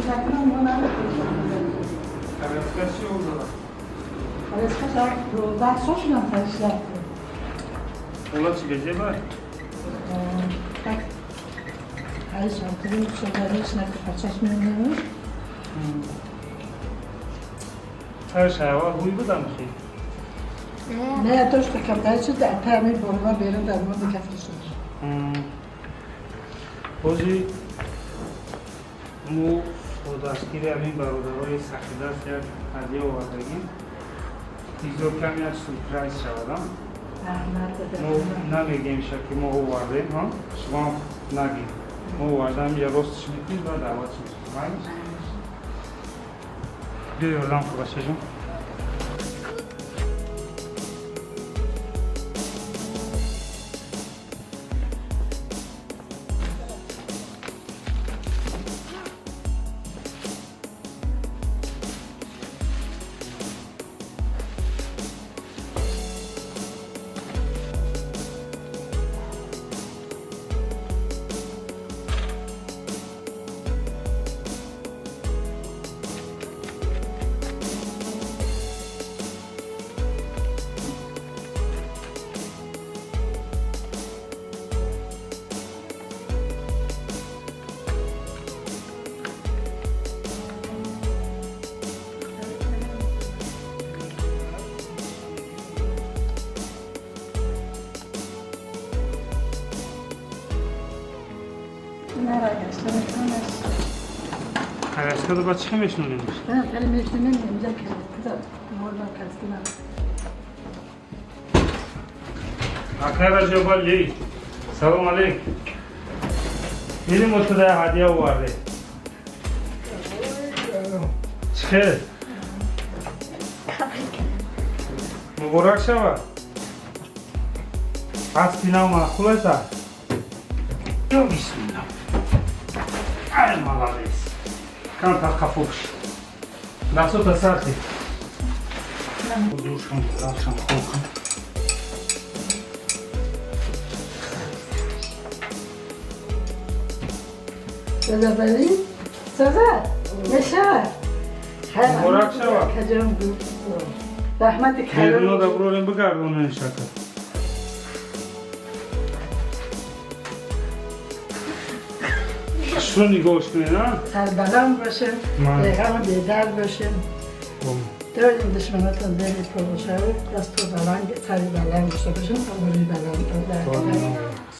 شکلم ما نمی‌کنیم. Karakter şey oldu da. Ale skąd to dać nam też lepiej. Ola çıkacak var. Tak. Ale są tym przegadać na chociaż minut. Her şey var. Huybu da mı şey? Ne to już taka dajcie da tamy borba beren da mo kafirsin. Bozi mu o dashgiri همین برادرای سخیدست یک هدیه آوردگیم. دیزو کمی از سورپرایز شود. ما نمیگیم که ما آوردیم ها. شما نگید. ما آوردم یه راستش میکنید و دعوت میکنید. بیا یادم باشه جون. Karışka da başka meşnunuymuş. Ben benim eşimim imza kızım. Mordan kastına. Akara Jabali. Selam aleyküm. Benim oturaya hediye vardı. Çıkır. Mübarek şava. Az pinama kulasa. Yo bismillah. Ay malades. Canta kafuş. Nasıl tasarruf? Duruşum, duruşum, korkum. Söze beni. Söze. Yaşa. Mübarek şava. Kacım bu. Rahmetli Yerine kayın. da problem bıkardı onun şaka. Şunu نگاهش کنید ها. سربلند باشیم. من. پیغام بیدار باشیم. داریم دشمناتون دلی پروشه دست تو بلند سری بلند باشته باشیم. کامری بلند.